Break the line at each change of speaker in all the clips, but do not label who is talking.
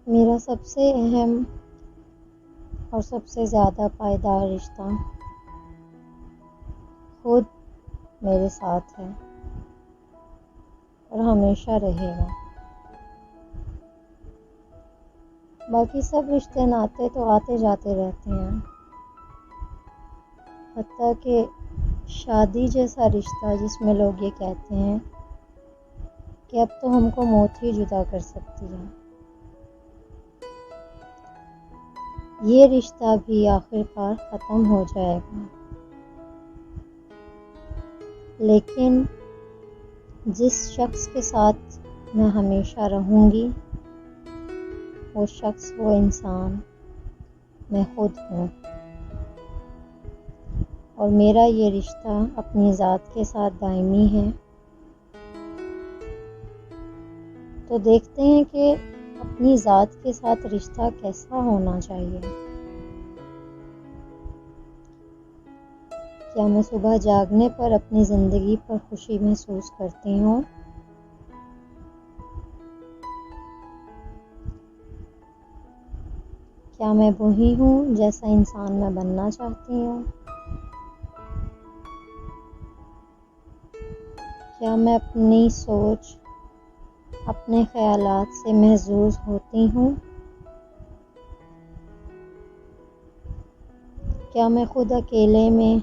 میرا سب سے اہم اور سب سے زیادہ پائیدار رشتہ خود میرے ساتھ ہے اور ہمیشہ رہے گا۔ باقی سب رشتے ناتے تو آتے جاتے رہتے ہیں، حتیٰ کہ شادی جیسا رشتہ جس میں لوگ یہ کہتے ہیں کہ اب تو ہم کو موت ہی جدا کر سکتی ہے، یہ رشتہ بھی آخر کار ختم ہو جائے گا۔ لیکن جس شخص کے ساتھ میں ہمیشہ رہوں گی، وہ شخص، وہ انسان میں خود ہوں، اور میرا یہ رشتہ اپنی ذات کے ساتھ دائمی ہے۔ تو دیکھتے ہیں کہ اپنی ذات کے ساتھ رشتہ کیسا ہونا چاہیے۔ کیا میں صبح جاگنے پر اپنی زندگی پر خوشی محسوس کرتی ہوں؟ کیا میں وہی ہوں جیسا انسان میں بننا چاہتی ہوں؟ کیا میں اپنی سوچ، اپنے خیالات سے محظوظ ہوتی ہوں؟ کیا میں خود اکیلے میں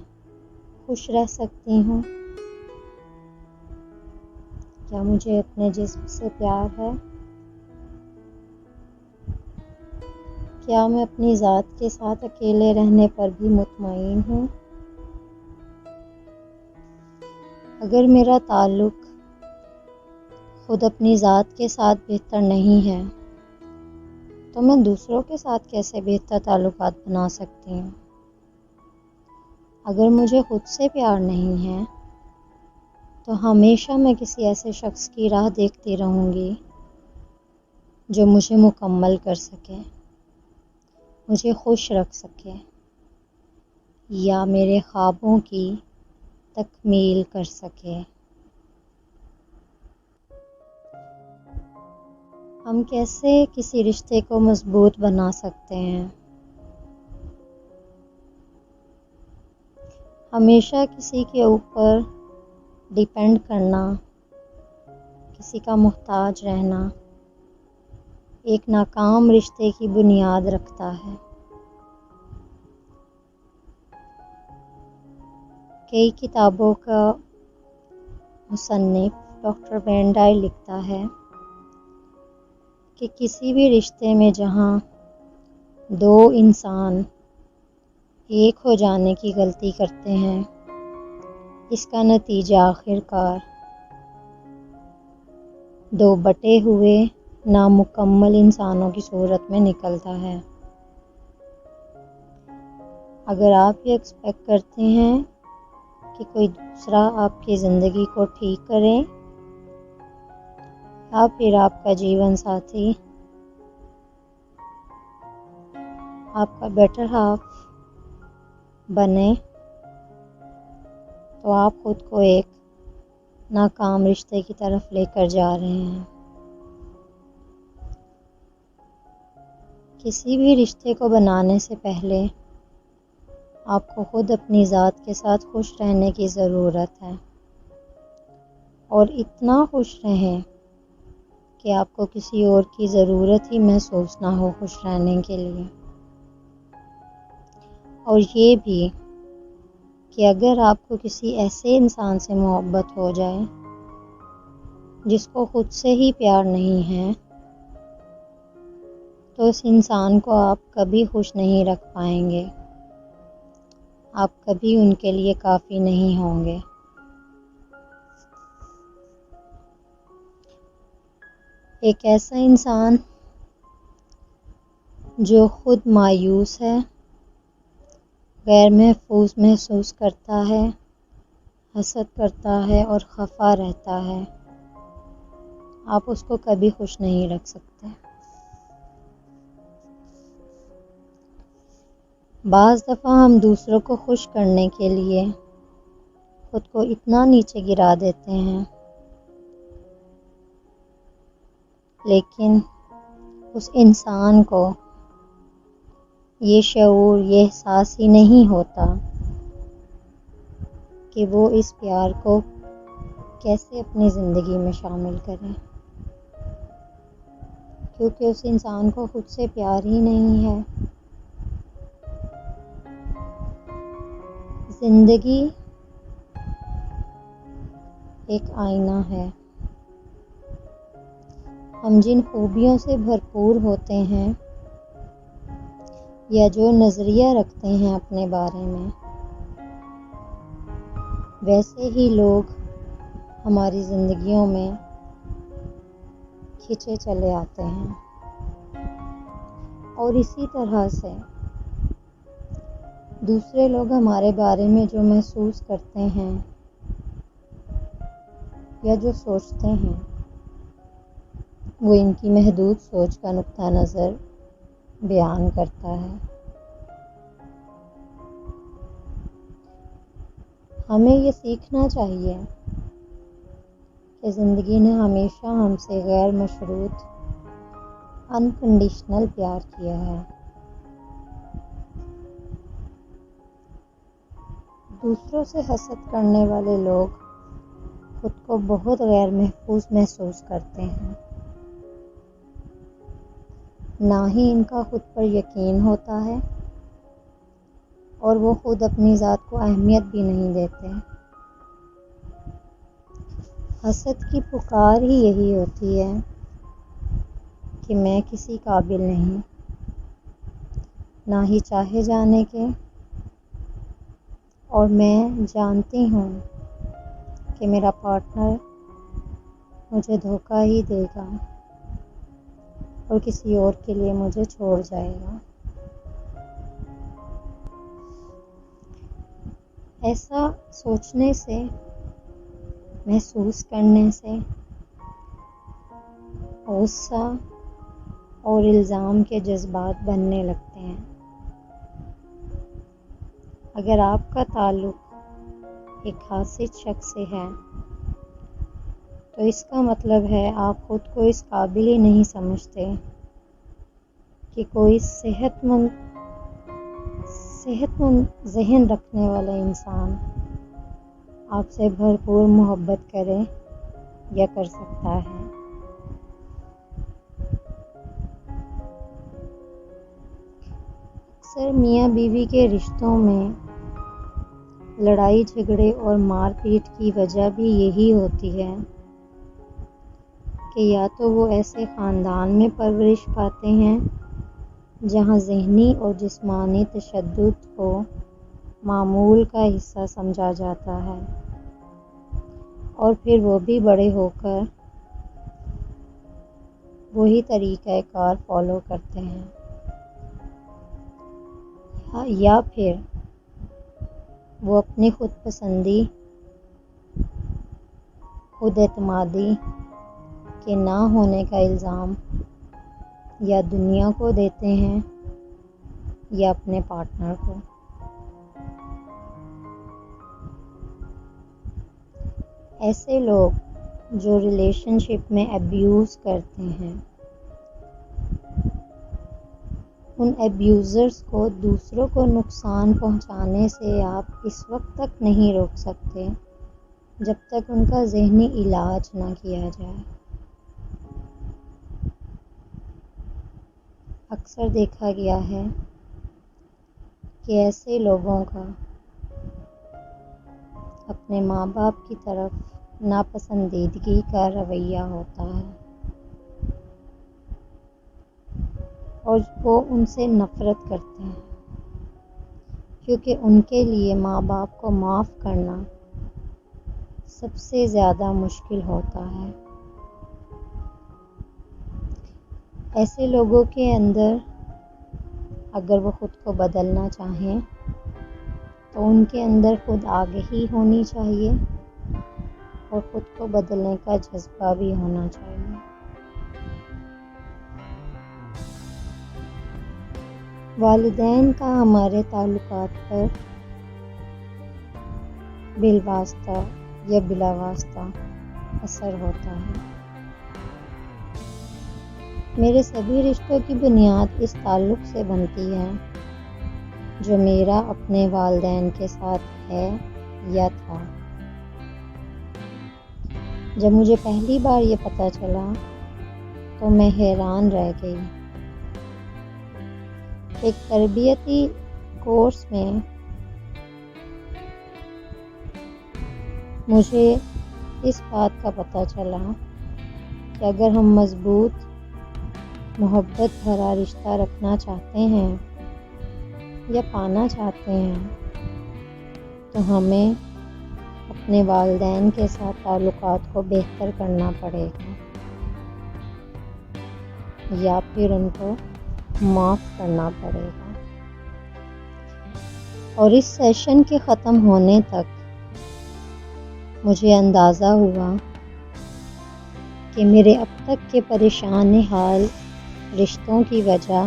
خوش رہ سکتی ہوں؟ کیا مجھے اپنے جسم سے پیار ہے؟ کیا میں اپنی ذات کے ساتھ اکیلے رہنے پر بھی مطمئن ہوں؟ اگر میرا تعلق خود اپنی ذات کے ساتھ بہتر نہیں ہے تو میں دوسروں کے ساتھ کیسے بہتر تعلقات بنا سکتی ہوں؟ اگر مجھے خود سے پیار نہیں ہے تو ہمیشہ میں کسی ایسے شخص کی راہ دیکھتی رہوں گی جو مجھے مکمل کر سکے، مجھے خوش رکھ سکے یا میرے خوابوں کی تکمیل کر سکے۔ ہم کیسے کسی رشتے کو مضبوط بنا سکتے ہیں؟ ہمیشہ کسی کے اوپر ڈیپینڈ کرنا، کسی کا محتاج رہنا ایک ناکام رشتے کی بنیاد رکھتا ہے۔ کئی کتابوں کا مصنف ڈاکٹر وین ڈائر لکھتا ہے کہ کسی بھی رشتے میں جہاں دو انسان ایک ہو جانے کی غلطی کرتے ہیں، اس کا نتیجہ آخر کار دو بٹے ہوئے نامکمل انسانوں کی صورت میں نکلتا ہے۔ اگر آپ یہ ایکسپیکٹ کرتے ہیں کہ کوئی دوسرا آپ کی زندگی کو ٹھیک کرے یا پھر آپ کا جیون ساتھی آپ کا بیٹر ہاف بنے، تو آپ خود کو ایک ناکام رشتے کی طرف لے کر جا رہے ہیں۔ کسی بھی رشتے کو بنانے سے پہلے آپ کو خود اپنی ذات کے ساتھ خوش رہنے کی ضرورت ہے، اور اتنا خوش رہیں کہ آپ کو کسی اور کی ضرورت ہی محسوس نہ ہو خوش رہنے کے لیے۔ اور یہ بھی کہ اگر آپ کو کسی ایسے انسان سے محبت ہو جائے جس کو خود سے ہی پیار نہیں ہے، تو اس انسان کو آپ کبھی خوش نہیں رکھ پائیں گے، آپ کبھی ان کے لیے کافی نہیں ہوں گے۔ ایک ایسا انسان جو خود مایوس ہے، غیر محفوظ محسوس کرتا ہے، حسد کرتا ہے اور خفا رہتا ہے، آپ اس کو کبھی خوش نہیں رکھ سکتے۔ بعض دفعہ ہم دوسروں کو خوش کرنے کے لیے خود کو اتنا نیچے گرا دیتے ہیں، لیکن اس انسان کو یہ شعور، یہ احساس ہی نہیں ہوتا کہ وہ اس پیار کو کیسے اپنی زندگی میں شامل کریں، کیونکہ اس انسان کو خود سے پیار ہی نہیں ہے۔ زندگی ایک آئینہ ہے۔ ہم جن خوبیوں سے بھرپور ہوتے ہیں یا جو نظریہ رکھتے ہیں اپنے بارے میں، ویسے ہی لوگ ہماری زندگیوں میں کھنچے چلے آتے ہیں، اور اسی طرح سے دوسرے لوگ ہمارے بارے میں جو محسوس کرتے ہیں یا جو سوچتے ہیں، وہ ان کی محدود سوچ کا نقطہ نظر بیان کرتا ہے۔ ہمیں یہ سیکھنا چاہیے کہ زندگی نے ہمیشہ ہم سے غیر مشروط انکنڈیشنل پیار کیا ہے۔ دوسروں سے حسد کرنے والے لوگ خود کو بہت غیر محفوظ محسوس کرتے ہیں، نہ ہی ان کا خود پر یقین ہوتا ہے، اور وہ خود اپنی ذات کو اہمیت بھی نہیں دیتے۔ حسد کی پکار ہی یہی ہوتی ہے کہ میں کسی قابل نہیں، نہ ہی چاہے جانے کے، اور میں جانتی ہوں کہ میرا پارٹنر مجھے دھوکہ ہی دے گا اور کسی اور کے لیے مجھے چھوڑ جائے گا۔ ایسا سوچنے سے، محسوس کرنے سے غصہ اور الزام کے جذبات بننے لگتے ہیں۔ اگر آپ کا تعلق ایک حاسد شخص سے ہے تو اس کا مطلب ہے آپ خود کو اس قابل ہی نہیں سمجھتے کہ کوئی صحت مند ذہن رکھنے والا انسان آپ سے بھرپور محبت کرے یا کر سکتا ہے۔ اکثر میاں بیوی کے رشتوں میں لڑائی جھگڑے اور مار پیٹ کی وجہ بھی یہی ہوتی ہے کہ یا تو وہ ایسے خاندان میں پرورش پاتے ہیں جہاں ذہنی اور جسمانی تشدد کو معمول کا حصہ سمجھا جاتا ہے، اور پھر وہ بھی بڑے ہو کر وہی طریقہ کار فالو کرتے ہیں، یا پھر وہ اپنی خود پسندی، خود اعتمادی کے نہ ہونے کا الزام یا دنیا کو دیتے ہیں یا اپنے پارٹنر کو۔ ایسے لوگ جو ریلیشن شپ میں ابیوز کرتے ہیں، ان ابیوزرز کو دوسروں کو نقصان پہنچانے سے آپ اس وقت تک نہیں روک سکتے جب تک ان کا ذہنی علاج نہ کیا جائے۔ اکثر دیکھا گیا ہے کہ ایسے لوگوں کا اپنے ماں باپ کی طرف ناپسندیدگی کا رویہ ہوتا ہے، اور وہ ان سے نفرت کرتے ہیں، کیونکہ ان کے لیے ماں باپ کو معاف کرنا سب سے زیادہ مشکل ہوتا ہے۔ ایسے لوگوں کے اندر اگر وہ خود کو بدلنا چاہیں تو ان کے اندر خود آگہی ہونی چاہیے اور خود کو بدلنے کا جذبہ بھی ہونا چاہیے۔ والدین کا ہمارے تعلقات پر بالواسطہ یا بلا واسطہ اثر ہوتا ہے۔ میرے سبھی رشتوں کی بنیاد اس تعلق سے بنتی ہے جو میرا اپنے والدین کے ساتھ ہے یا تھا۔ جب مجھے پہلی بار یہ پتہ چلا تو میں حیران رہ گئی۔ ایک تربیتی کورس میں مجھے اس بات کا پتہ چلا کہ اگر ہم مضبوط محبت بھرا رشتہ رکھنا چاہتے ہیں یا پانا چاہتے ہیں تو ہمیں اپنے والدین کے ساتھ تعلقات کو بہتر کرنا پڑے گا یا پھر ان کو معاف کرنا پڑے گا۔ اور اس سیشن کے ختم ہونے تک مجھے اندازہ ہوا کہ میرے اب تک کے پریشان حال رشتوں کی وجہ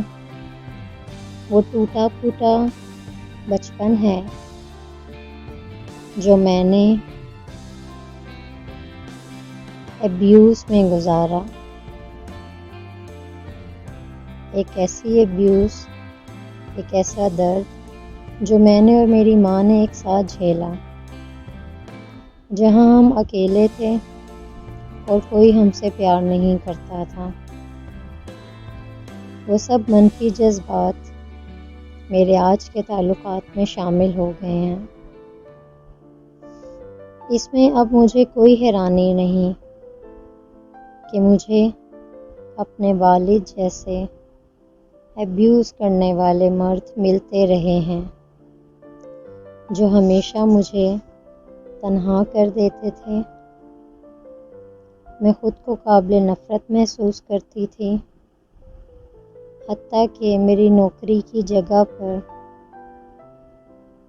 وہ ٹوٹا پھوٹا بچپن ہے جو میں نے ایبیوز میں گزارا۔ ایک ایسی ایبیوز، ایک ایسا درد جو میں نے اور میری ماں نے ایک ساتھ جھیلا، جہاں ہم اکیلے تھے اور کوئی ہم سے پیار نہیں کرتا تھا۔ وہ سب منفی جذبات میرے آج کے تعلقات میں شامل ہو گئے ہیں۔ اس میں اب مجھے کوئی حیرانی نہیں کہ مجھے اپنے والد جیسے ایبیوز کرنے والے مرد ملتے رہے ہیں جو ہمیشہ مجھے تنہا کر دیتے تھے۔ میں خود کو قابل نفرت محسوس کرتی تھی، حتیٰ کہ میری نوکری کی جگہ پر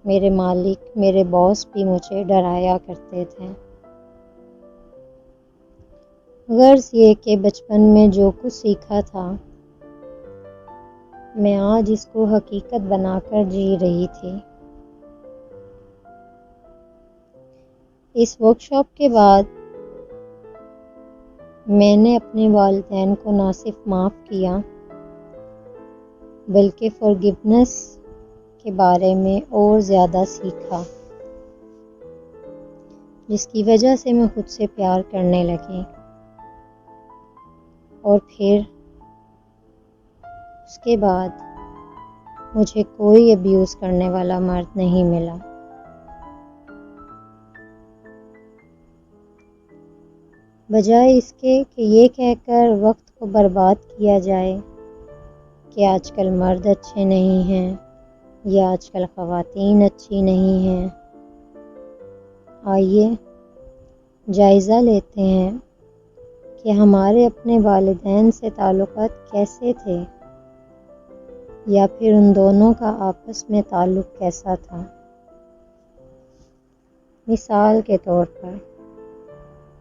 میرے مالک، میرے باس بھی مجھے ڈرایا کرتے تھے۔ غرض یہ کہ بچپن میں جو کچھ سیکھا تھا میں آج اس کو حقیقت بنا کر جی رہی تھی۔ اس ورکشاپ کے بعد میں نے اپنے والدین کو نہ صرف معاف کیا بلکہ فارگیونیس کے بارے میں اور زیادہ سیکھا، جس کی وجہ سے میں خود سے پیار کرنے لگی۔ اور پھر اس کے بعد مجھے کوئی ایبیوز کرنے والا مرد نہیں ملا۔ بجائے اس کے کہ یہ کہہ کر وقت کو برباد کیا جائے کہ آج کل مرد اچھے نہیں ہیں یا آج کل خواتین اچھی نہیں ہیں، آئیے جائزہ لیتے ہیں کہ ہمارے اپنے والدین سے تعلقات کیسے تھے یا پھر ان دونوں کا آپس میں تعلق کیسا تھا۔ مثال کے طور پر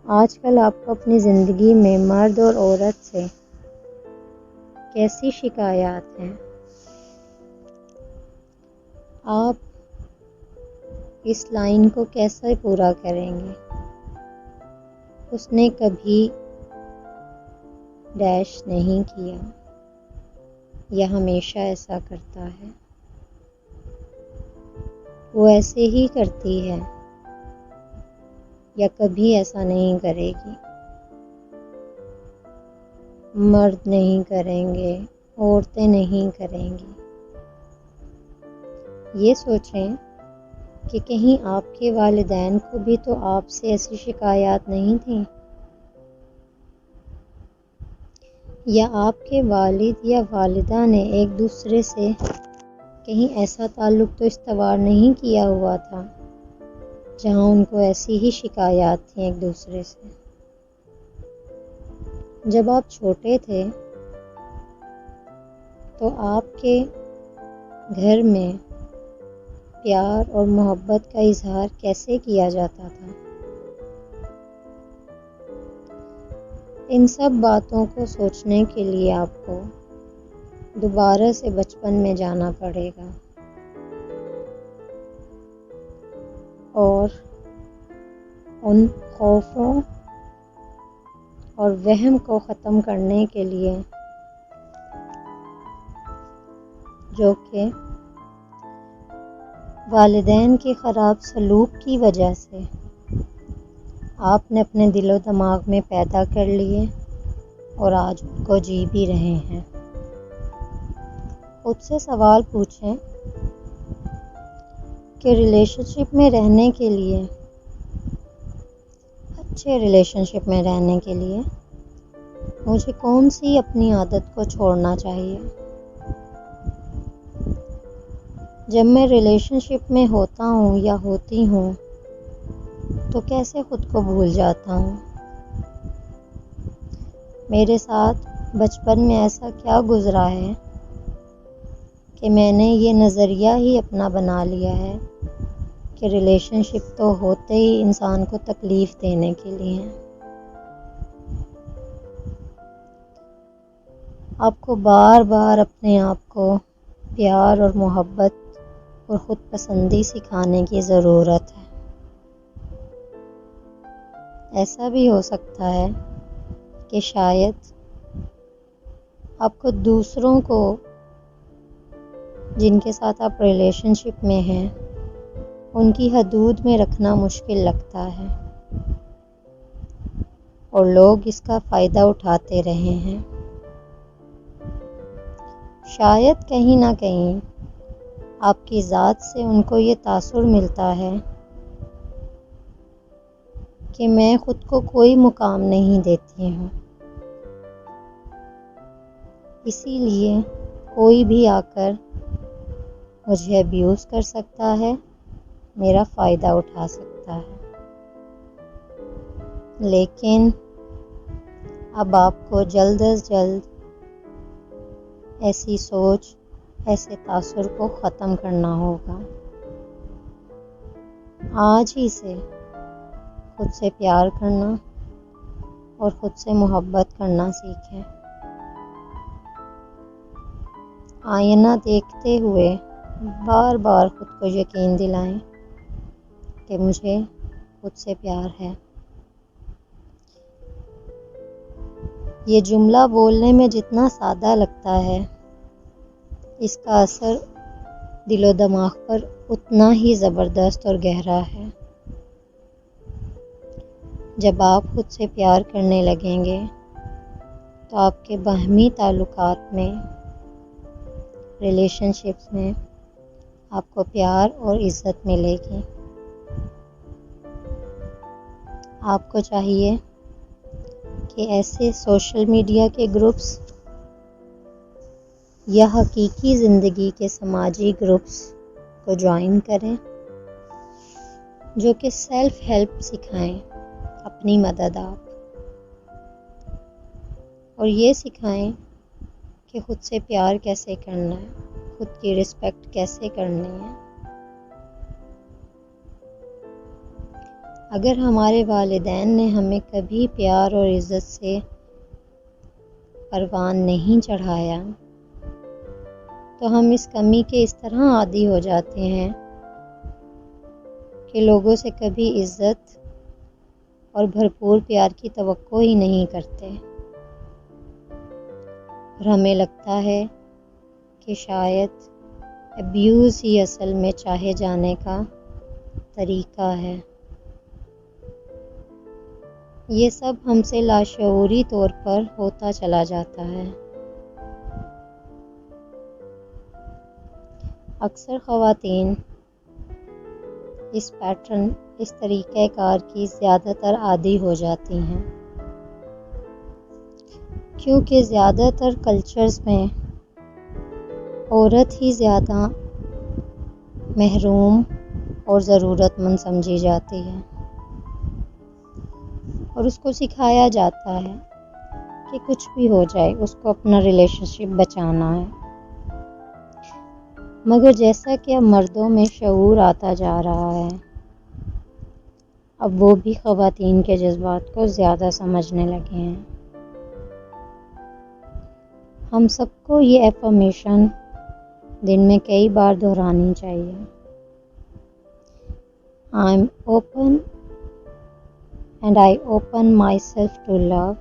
آج کل آپ کو اپنی زندگی میں مرد اور عورت سے کیسی شکایات ہیں؟ آپ اس لائن کو کیسے پورا کریں گے؟ اس نے کبھی ڈیش نہیں کیا یا ہمیشہ ایسا کرتا ہے، وہ ایسے ہی کرتی ہے یا کبھی ایسا نہیں کرے گی۔ مرد نہیں کریں گے، عورتیں نہیں کریں گی۔ یہ سوچیں کہ کہیں آپ کے والدین کو بھی تو آپ سے ایسی شکایات نہیں تھیں، یا آپ کے والد یا والدہ نے ایک دوسرے سے کہیں ایسا تعلق تو استوار نہیں کیا ہوا تھا جہاں ان کو ایسی ہی شکایات تھیں ایک دوسرے سے۔ جب آپ چھوٹے تھے تو آپ کے گھر میں پیار اور محبت کا اظہار کیسے کیا جاتا تھا؟ ان سب باتوں کو سوچنے کے لیے آپ کو دوبارہ سے بچپن میں جانا پڑے گا اور ان خوفوں اور وہم کو ختم کرنے کے لیے جو کہ والدین کے خراب سلوک کی وجہ سے آپ نے اپنے دل و دماغ میں پیدا کر لیے اور آج ان کو جی بھی رہے ہیں۔ خود سے سوال پوچھیں کہ ریلیشن شپ میں رہنے کے لیے، اچھے ریلیشن شپ میں رہنے کے لیے مجھے کون سی اپنی عادت کو چھوڑنا چاہیے؟ جب میں ریلیشن شپ میں ہوتا ہوں یا ہوتی ہوں تو کیسے خود کو بھول جاتا ہوں؟ میرے ساتھ بچپن میں ایسا کیا گزرا ہے کہ میں نے یہ نظریہ ہی اپنا بنا لیا ہے کہ ریلیشن شپ تو ہوتے ہی انسان کو تکلیف دینے کے لیے ہیں۔ آپ کو بار بار اپنے آپ کو پیار اور محبت اور خود پسندی سکھانے کی ضرورت ہے۔ ایسا بھی ہو سکتا ہے کہ شاید آپ کو دوسروں کو جن کے ساتھ آپ ریلیشن شپ میں ہیں ان کی حدود میں رکھنا مشکل لگتا ہے اور لوگ اس کا فائدہ اٹھاتے رہے ہیں۔ شاید کہیں نہ کہیں آپ کی ذات سے ان کو یہ تاثر ملتا ہے کہ میں خود کو کوئی مقام نہیں دیتی ہوں، اسی لیے کوئی بھی آ کر مجھے ابیوز کر سکتا ہے، میرا فائدہ اٹھا سکتا ہے۔ لیکن اب آپ کو جلد از جلد ایسی سوچ، ایسے تاثر کو ختم کرنا ہوگا۔ آج ہی سے خود سے پیار کرنا اور خود سے محبت کرنا سیکھیں۔ آئینہ دیکھتے ہوئے بار بار خود کو یقین دلائیں کہ مجھے خود سے پیار ہے۔ یہ جملہ بولنے میں جتنا سادہ لگتا ہے، اس کا اثر دل و دماغ پر اتنا ہی زبردست اور گہرا ہے۔ جب آپ خود سے پیار کرنے لگیں گے تو آپ کے باہمی تعلقات میں، ریلیشن شپس میں آپ کو پیار اور عزت ملے گی۔ آپ کو چاہیے کہ ایسے سوشل میڈیا کے گروپس یا حقیقی زندگی کے سماجی گروپس کو جوائن کریں جو کہ سیلف ہیلپ سکھائیں، اپنی مدد آپ، اور یہ سکھائیں کہ خود سے پیار کیسے کرنا ہے، خود کی رسپیکٹ کیسے کرنی ہے۔ اگر ہمارے والدین نے ہمیں کبھی پیار اور عزت سے پروان نہیں چڑھایا تو ہم اس کمی کے اس طرح عادی ہو جاتے ہیں کہ لوگوں سے کبھی عزت اور بھرپور پیار کی توقع ہی نہیں کرتے، اور ہمیں لگتا ہے کہ شاید ابیوز ہی اصل میں چاہے جانے کا طریقہ ہے۔ یہ سب ہم سے لاشعوری طور پر ہوتا چلا جاتا ہے۔ اکثر خواتین اس پیٹرن، اس طریقہ کار کی زیادہ تر عادی ہو جاتی ہیں، کیونکہ زیادہ تر کلچرز میں عورت ہی زیادہ محروم اور ضرورت مند سمجھی جاتی ہے، اور اس کو سکھایا جاتا ہے کہ کچھ بھی ہو جائے اس کو اپنا ریلیشن شپ بچانا ہے۔ مگر جیسا کہ اب مردوں میں شعور آتا جا رہا ہے، اب وہ بھی خواتین کے جذبات کو زیادہ سمجھنے لگے ہیں۔ ہم سب کو یہ افرمیشن دن میں کئی بار دہرانی چاہیے۔ I am open and I open myself to love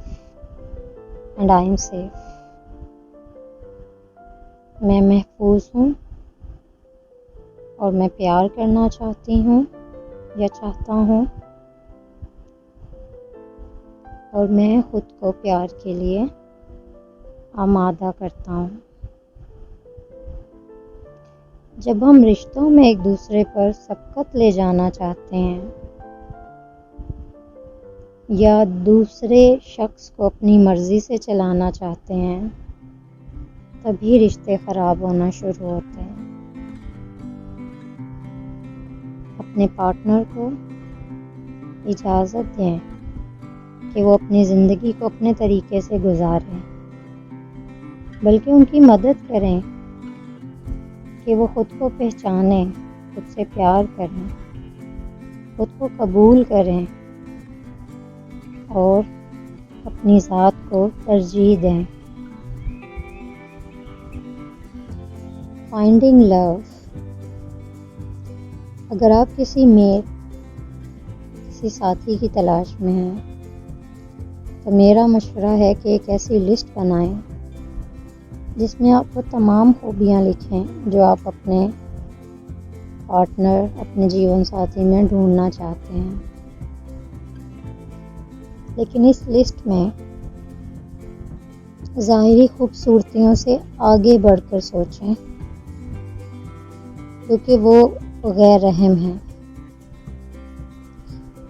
and I am safe. میں محفوظ ہوں اور میں پیار کرنا چاہتی ہوں یا چاہتا ہوں، اور میں خود کو پیار کے لیے آمادہ کرتا ہوں۔ جب ہم رشتوں میں ایک دوسرے پر سبقت لے جانا چاہتے ہیں یا دوسرے شخص کو اپنی مرضی سے چلانا چاہتے ہیں، تبھی رشتے خراب ہونا شروع ہوتے ہیں۔ اپنے پارٹنر کو اجازت دیں کہ وہ اپنی زندگی کو اپنے طریقے سے گزاریں، بلکہ ان کی مدد کریں کہ وہ خود کو پہچانیں، خود سے پیار کریں، خود کو قبول کریں اور اپنی ذات کو ترجیح دیں۔ فائنڈنگ لو۔ اگر آپ کسی ساتھی کی تلاش میں ہیں تو میرا مشورہ ہے کہ ایک ایسی لسٹ بنائیں جس میں آپ وہ تمام خوبیاں لکھیں جو آپ اپنے پارٹنر، اپنے جیون ساتھی میں ڈھونڈنا چاہتے ہیں، لیکن اس لسٹ میں ظاہری خوبصورتیوں سے آگے بڑھ کر سوچیں، کیونکہ وہ غیر رحم ہیں۔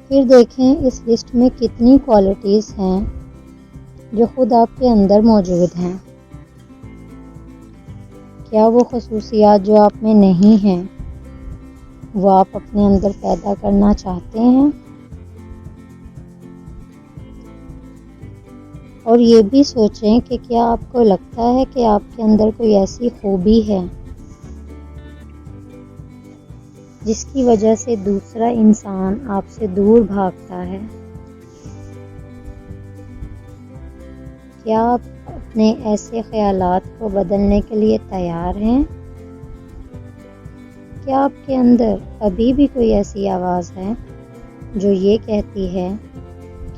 پھر دیکھیں اس لسٹ میں کتنی کوالٹیز ہیں جو خود آپ کے اندر موجود ہیں۔ کیا وہ خصوصیات جو آپ میں نہیں ہیں وہ آپ اپنے اندر پیدا کرنا چاہتے ہیں؟ اور یہ بھی سوچیں کہ کیا آپ کو لگتا ہے کہ آپ کے اندر کوئی ایسی خوبی ہے جس کی وجہ سے دوسرا انسان آپ سے دور بھاگتا ہے؟ کیا آپ اپنے ایسے خیالات کو بدلنے کے لیے تیار ہیں؟ کیا آپ کے اندر ابھی بھی کوئی ایسی آواز ہے جو یہ کہتی ہے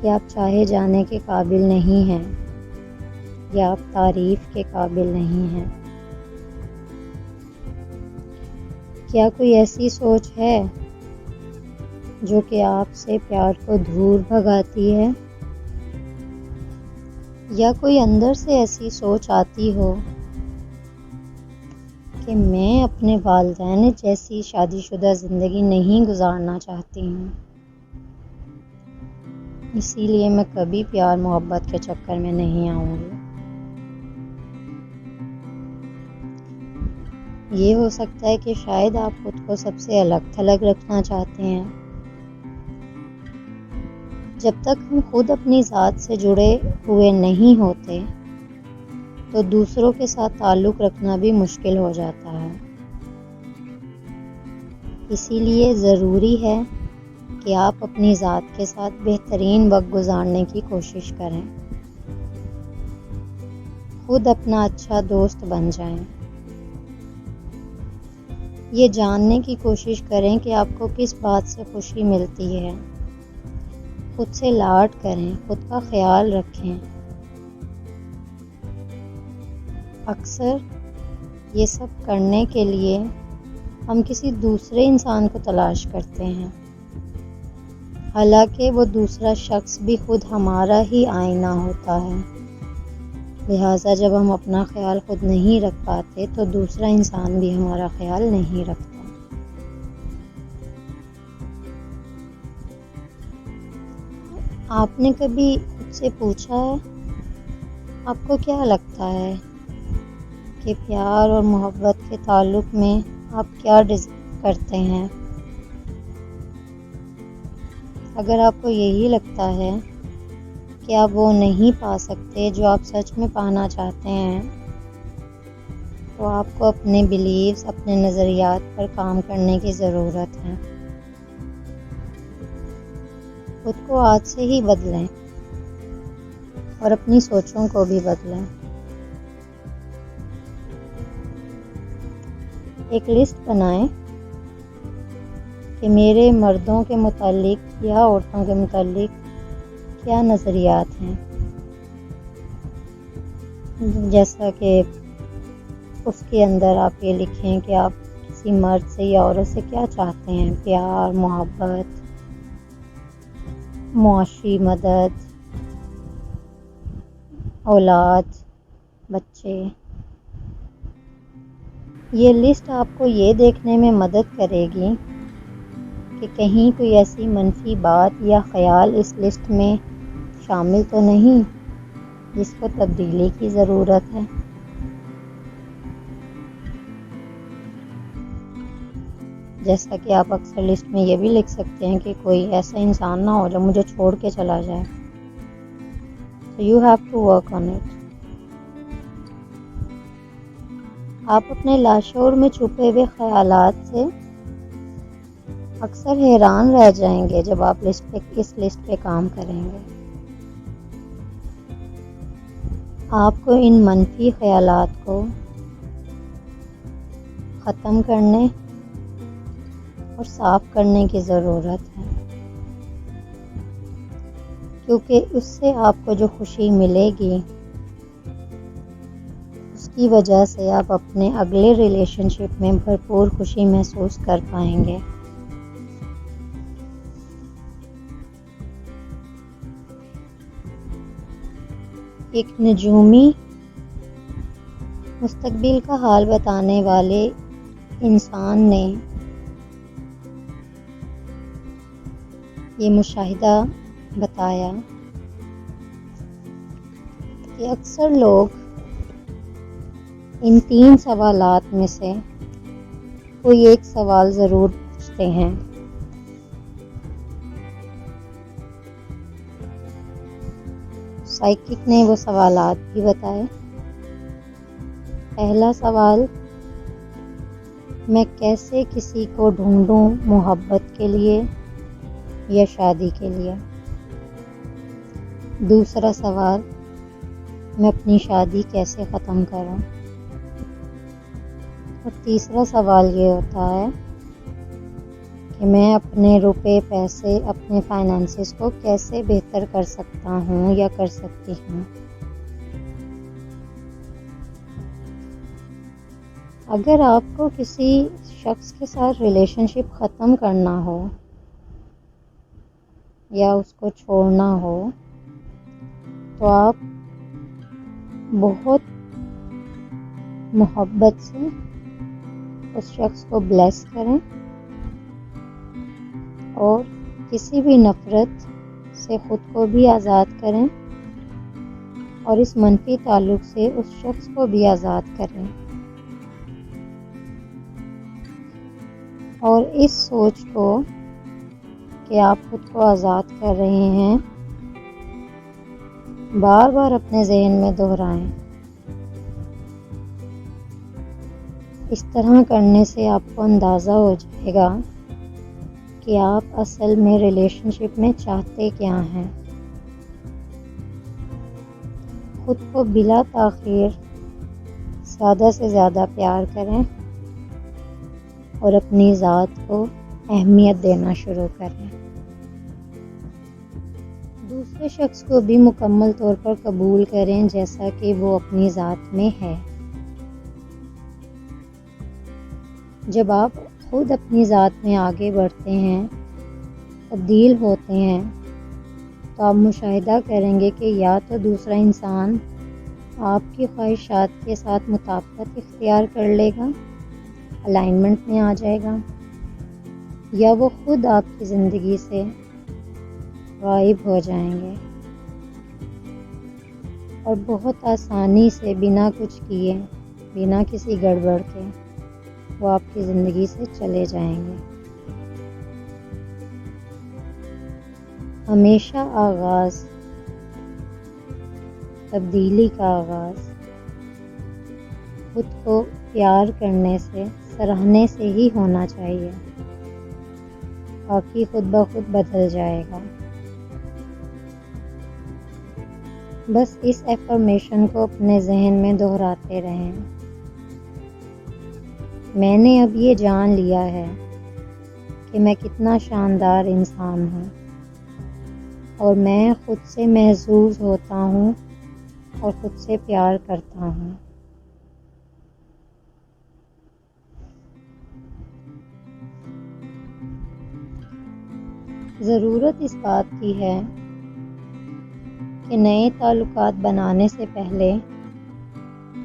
کہ آپ چاہے جانے کے قابل نہیں ہیں یا آپ تعریف کے قابل نہیں ہیں؟ کیا کوئی ایسی سوچ ہے جو کہ آپ سے پیار کو دور بھگاتی ہے؟ یا کوئی اندر سے ایسی سوچ آتی ہو کہ میں اپنے والدین جیسی شادی شدہ زندگی نہیں گزارنا چاہتی ہوں، اسی لیے میں کبھی پیار محبت کے چکر میں نہیں آؤں گی؟ یہ ہو سکتا ہے کہ شاید آپ خود کو سب سے الگ تھلگ رکھنا چاہتے ہیں۔ جب تک ہم خود اپنی ذات سے جڑے ہوئے نہیں ہوتے تو دوسروں کے ساتھ تعلق رکھنا بھی مشکل ہو جاتا ہے۔ اسی لیے ضروری ہے کہ آپ اپنی ذات کے ساتھ بہترین وقت گزارنے کی کوشش کریں، خود اپنا اچھا دوست بن جائیں۔ یہ جاننے کی کوشش کریں کہ آپ کو کس بات سے خوشی ملتی ہے، خود سے لاڈ کریں، خود کا خیال رکھیں۔ اکثر یہ سب کرنے کے لیے ہم کسی دوسرے انسان کو تلاش کرتے ہیں، حالانکہ وہ دوسرا شخص بھی خود ہمارا ہی آئینہ ہوتا ہے۔ لہٰذا جب ہم اپنا خیال خود نہیں رکھ پاتے تو دوسرا انسان بھی ہمارا خیال نہیں رکھتا۔ آپ نے کبھی خود سے پوچھا ہے آپ کو کیا لگتا ہے کہ پیار اور محبت کے تعلق میں آپ کیا ڈیزائر کرتے ہیں؟ اگر آپ کو یہی لگتا ہے کہ آپ وہ نہیں پا سکتے جو آپ سچ میں پانا چاہتے ہیں، تو آپ کو اپنے بیلیفز، اپنے نظریات پر کام کرنے کی ضرورت ہے۔ خود کو آج سے ہی بدلیں اور اپنی سوچوں کو بھی بدلیں۔ ایک لسٹ بنائیں کہ میرے مردوں کے متعلق یا عورتوں کے متعلق کیا نظریات ہیں، جیسا کہ اس کے اندر آپ یہ لکھیں کہ آپ کسی مرد سے یا عورت سے کیا چاہتے ہیں: پیار، محبت، معاشی مدد، اولاد، بچے۔ یہ لسٹ آپ کو یہ دیکھنے میں مدد کرے گی کہ کہیں کوئی ایسی منفی بات یا خیال اس لسٹ میں شامل تو نہیں جس کو تبدیلی کی ضرورت ہے۔ جیسا کہ آپ اکثر لسٹ میں یہ بھی لکھ سکتے ہیں کہ کوئی ایسا انسان نہ ہو جو مجھے چھوڑ کے چلا جائے۔ So you have to work on it۔ آپ اپنے لاشعور میں چھپے ہوئے خیالات سے اکثر حیران رہ جائیں گے جب آپ اس لسٹ پہ کام کریں گے۔ آپ کو ان منفی خیالات کو ختم کرنے اور صاف کرنے کی ضرورت ہے، کیونکہ اس سے آپ کو جو خوشی ملے گی اس کی وجہ سے آپ اپنے اگلے ریلیشن شپ میں بھرپور خوشی محسوس کر پائیں گے۔ ایک نجومی مستقبل کا حال بتانے والے انسان نے یہ مشاہدہ بتایا کہ اکثر لوگ ان 3 سوالات میں سے کوئی ایک سوال ضرور پوچھتے ہیں۔ سائیکک نے وہ سوالات بھی بتائے۔ پہلا سوال: میں کیسے کسی کو ڈھونڈوں محبت کے لیے یا شادی کے لیے؟ دوسرا سوال: میں اپنی شادی کیسے ختم کروں؟ اور تیسرا سوال یہ ہوتا ہے کہ میں اپنے روپے، پیسے، اپنے فائنانسز کو کیسے بہتر کر سکتا ہوں یا کر سکتی ہوں؟ اگر آپ کو کسی شخص کے ساتھ ریلیشن شپ ختم کرنا ہو یا اس کو چھوڑنا ہو تو آپ بہت محبت سے اس شخص کو بلیس کریں اور کسی بھی نفرت سے خود کو بھی آزاد کریں اور اس منفی تعلق سے اس شخص کو بھی آزاد کریں، اور اس سوچ کو کہ آپ خود کو آزاد کر رہے ہیں بار بار اپنے ذہن میں دہرائیں۔ اس طرح کرنے سے آپ کو اندازہ ہو جائے گا کہ آپ اصل میں ریلیشن شپ میں چاہتے کیا ہیں۔ خود کو بلا تاخیر زیادہ سے زیادہ پیار کریں اور اپنی ذات کو اہمیت دینا شروع کریں۔ دوسرے شخص کو بھی مکمل طور پر قبول کریں جیسا کہ وہ اپنی ذات میں ہے۔ جب آپ خود اپنی ذات میں آگے بڑھتے ہیں، تبدیل ہوتے ہیں، تو آپ مشاہدہ کریں گے کہ یا تو دوسرا انسان آپ کی خواہشات کے ساتھ مطابقت اختیار کر لے گا، الائنمنٹ میں آ جائے گا، یا وہ خود آپ کی زندگی سے غائب ہو جائیں گے اور بہت آسانی سے بنا کچھ کیے، بنا کسی گڑبڑ کے وہ آپ کی زندگی سے چلے جائیں گے۔ ہمیشہ آغاز، تبدیلی کا آغاز خود کو پیار کرنے سے، سراہنے سے ہی ہونا چاہیے، باقی خود بخود بدل جائے گا۔ بس اس افرمیشن کو اپنے ذہن میں دہراتے رہیں: میں نے اب یہ جان لیا ہے کہ میں کتنا شاندار انسان ہوں اور میں خود سے محظوظ ہوتا ہوں اور خود سے پیار کرتا ہوں۔ ضرورت اس بات کی ہے کہ نئے تعلقات بنانے سے پہلے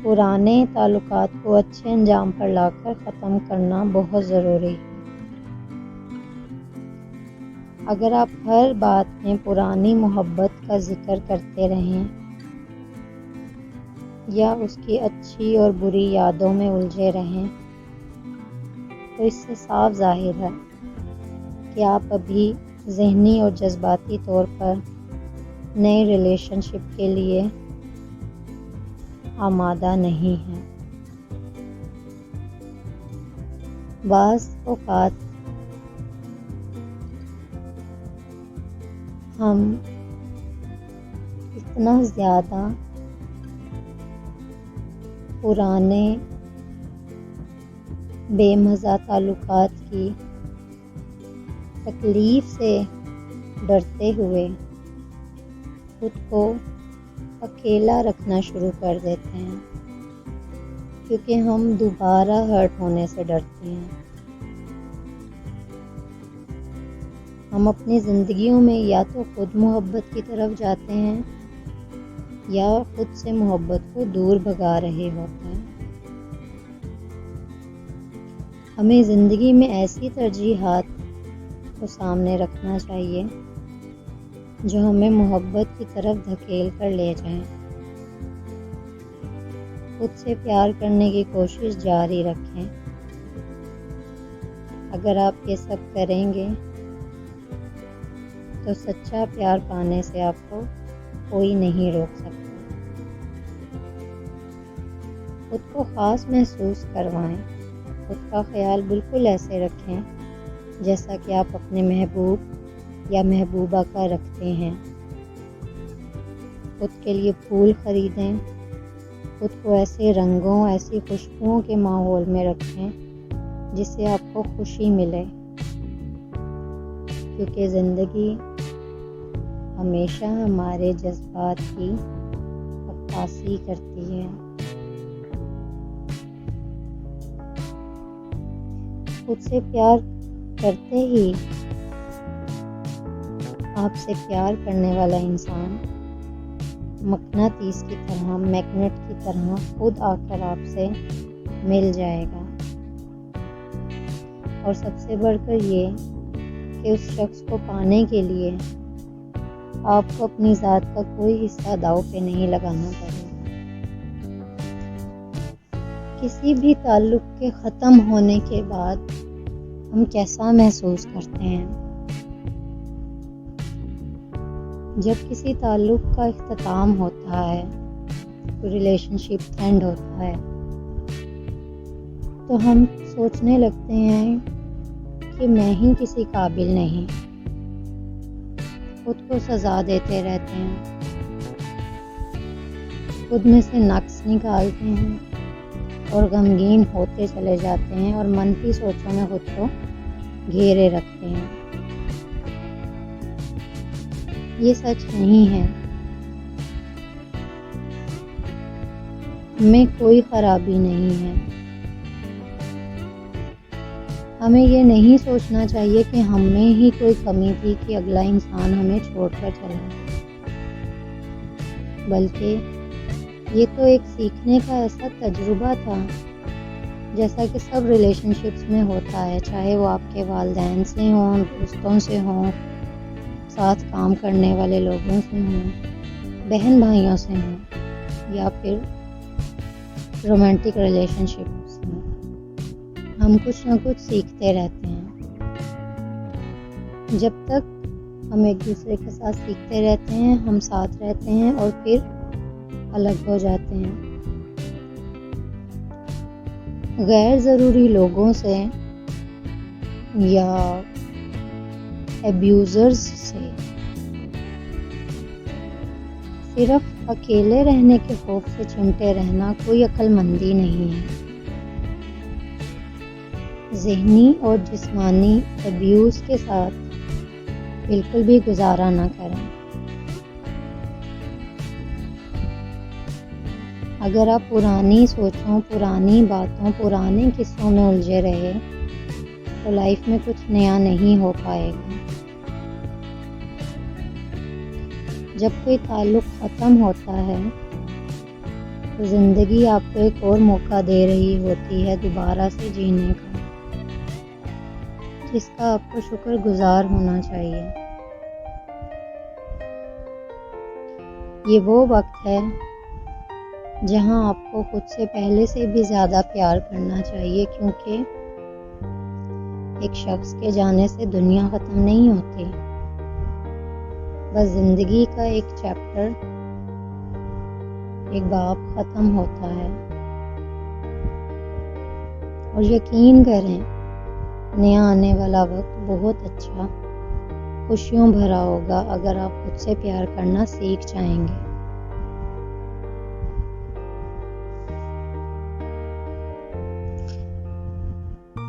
پرانے تعلقات کو اچھے انجام پر لا کر ختم کرنا بہت ضروری ہے۔ اگر آپ ہر بات میں پرانی محبت کا ذکر کرتے رہیں یا اس کی اچھی اور بری یادوں میں الجھے رہیں تو اس سے صاف ظاہر ہے کہ آپ ابھی ذہنی اور جذباتی طور پر نئے ریلیشن شپ کے لیے آمادہ نہیں ہیں۔ بعض اوقات ہم اتنا زیادہ پرانے بے مزہ تعلقات کی تکلیف سے ڈرتے ہوئے خود کو اکیلا رکھنا شروع کر دیتے ہیں، کیونکہ ہم دوبارہ ہرٹ ہونے سے ڈرتے ہیں۔ ہم اپنی زندگیوں میں یا تو خود محبت کی طرف جاتے ہیں یا خود سے محبت کو دور بھگا رہے ہوتے ہیں۔ ہمیں زندگی میں ایسی ترجیحات کو سامنے رکھنا چاہیے جو ہمیں محبت کی طرف دھکیل کر لے جائیں۔ خود سے پیار کرنے کی کوشش جاری رکھیں۔ اگر آپ یہ سب کریں گے تو سچا پیار پانے سے آپ کو کوئی نہیں روک سکتا۔ خود کو خاص محسوس کروائیں۔ خود کا خیال بالکل ایسے رکھیں جیسا کہ آپ اپنے محبوب یا محبوبہ کا رکھتے ہیں۔ خود کے لیے پھول خریدیں۔ خود کو ایسے رنگوں، ایسی خوشبوؤں کے ماحول میں رکھیں جس سے آپ کو خوشی ملے، کیونکہ زندگی ہمیشہ ہمارے جذبات کی عکاسی کرتی ہے۔ خود سے پیار کرتے ہی آپ سے پیار کرنے والا انسان مقناطیس کی طرح، میگنیٹ کی طرح خود آ کر آپ سے مل جائے گا۔ اور سب سے بڑھ کر یہ کہ اس شخص کو پانے کے لیے آپ کو اپنی ذات کا کوئی حصہ داؤ پہ نہیں لگانا پڑے گا۔ کسی بھی تعلق کے ختم ہونے کے بعد ہم کیسا محسوس کرتے ہیں؟ جب کسی تعلق کا اختتام ہوتا ہے، کوئی ریلیشن شپ اینڈ ہوتا ہے، تو ہم سوچنے لگتے ہیں کہ میں ہی کسی قابل نہیں، خود کو سزا دیتے رہتے ہیں، خود میں سے نقص نکالتے ہیں اور غمگین ہوتے چلے جاتے ہیں اور منفی سوچوں میں خود کو گھیرے رکھتے ہیں۔ یہ سچ نہیں ہے۔ ہمیں کوئی خرابی نہیں ہے۔ ہمیں یہ نہیں سوچنا چاہیے کہ ہم میں ہی کوئی کمی تھی کہ اگلا انسان ہمیں چھوڑ کر چلا، بلکہ یہ تو ایک سیکھنے کا ایسا تجربہ تھا جیسا کہ سب ریلیشن شپس میں ہوتا ہے، چاہے وہ آپ کے والدین سے ہوں، دوستوں سے ہوں، ساتھ کام کرنے والے لوگوں سے ہوں، بہن بھائیوں سے ہوں، یا پھر رومانٹک ریلیشن شپس میں۔ ہم کچھ نہ کچھ سیکھتے رہتے ہیں۔ جب تک ہم ایک دوسرے کے ساتھ سیکھتے رہتے ہیں، ہم ساتھ رہتے ہیں اور پھر الگ ہو جاتے ہیں۔ غیر ضروری لوگوں سے یا ایبیوزرز سے صرف اکیلے رہنے کے خوف سے چمٹے رہنا کوئی عقل مندی نہیں ہے۔ ذہنی اور جسمانی ایبیوز کے ساتھ بالکل بھی گزارا نہ کریں۔ اگر آپ پرانی سوچوں، پرانی باتوں، پرانے قصوں میں الجھے رہے تو لائف میں کچھ نیا نہیں ہو پائے گا۔ جب کوئی تعلق ختم ہوتا ہے تو زندگی آپ کو ایک اور موقع دے رہی ہوتی ہے دوبارہ سے جینے کا، جس کا آپ کو شکر گزار ہونا چاہیے۔ یہ وہ وقت ہے جہاں آپ کو خود سے پہلے سے بھی زیادہ پیار کرنا چاہیے، کیونکہ ایک شخص کے جانے سے دنیا ختم نہیں ہوتی، بس زندگی کا ایک چیپٹر، ایک باب ختم ہوتا ہے۔ اور یقین کریں نیا آنے والا وقت بہت اچھا، خوشیوں بھرا ہوگا اگر آپ خود سے پیار کرنا سیکھ جائیں گے۔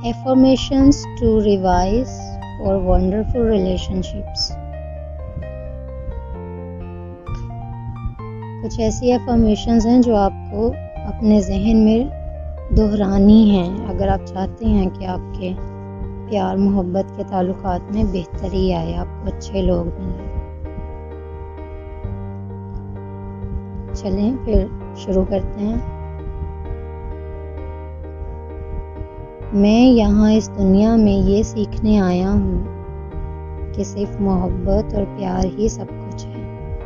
Affirmations to revise for wonderful relationships۔ کچھ ایسی افرمیشنز ہیں جو آپ کو اپنے ذہن میں دہرانی ہیں اگر آپ چاہتے ہیں کہ آپ کے پیار محبت کے تعلقات میں بہتری آئے، آپ کو اچھے لوگ ملیں۔ چلیں پھر شروع کرتے ہیں۔ میں یہاں اس دنیا میں یہ سیکھنے آیا ہوں کہ صرف محبت اور پیار ہی سب کچھ ہے۔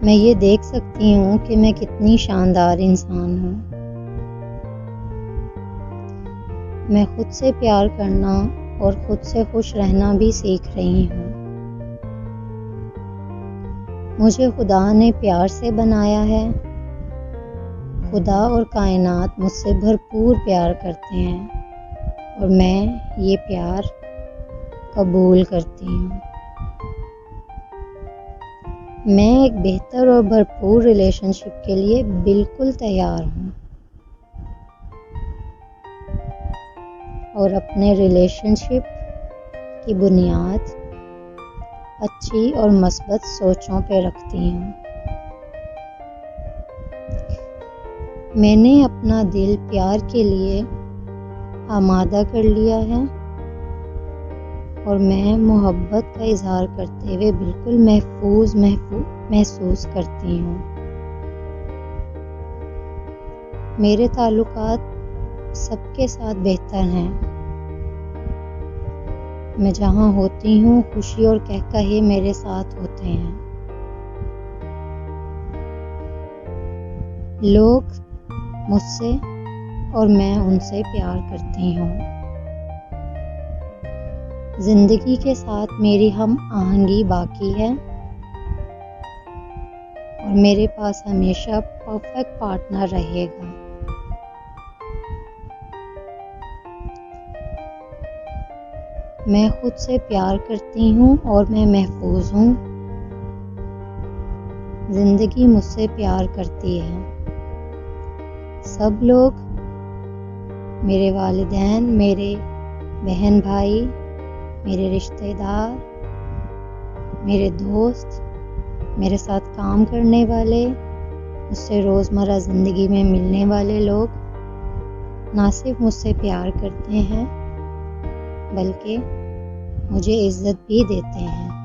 میں یہ دیکھ سکتی ہوں کہ میں کتنی شاندار انسان ہوں۔ میں خود سے پیار کرنا اور خود سے خوش رہنا بھی سیکھ رہی ہوں۔ مجھے خدا نے پیار سے بنایا ہے۔ خدا اور کائنات مجھ سے بھرپور پیار کرتے ہیں اور میں یہ پیار قبول کرتی ہوں۔ میں ایک بہتر اور بھرپور ریلیشن شپ کے لیے بالکل تیار ہوں اور اپنے ریلیشن شپ کی بنیاد اچھی اور مثبت سوچوں پہ رکھتی ہوں۔ میں نے اپنا دل پیار کے لیے آمادہ کر لیا ہے اور میں محبت کا اظہار کرتے ہوئے بالکل محسوس کرتی ہوں۔ میرے تعلقات سب کے ساتھ بہتر ہیں۔ میں جہاں ہوتی ہوں خوشی اور قہقہے میرے ساتھ ہوتے ہیں۔ لوگ مجھ سے اور میں ان سے پیار کرتی ہوں۔ زندگی کے ساتھ میری ہم آہنگی باقی ہے اور میرے پاس ہمیشہ پرفیکٹ پارٹنر رہے گا۔ میں خود سے پیار کرتی ہوں اور میں محفوظ ہوں۔ زندگی مجھ سے پیار کرتی ہے۔ سب لوگ، میرے والدین، میرے بہن بھائی، میرے رشتہ دار، میرے دوست، میرے ساتھ کام کرنے والے، مجھ سے روزمرہ زندگی میں ملنے والے لوگ نہ صرف مجھ سے پیار کرتے ہیں بلکہ مجھے عزت بھی دیتے ہیں۔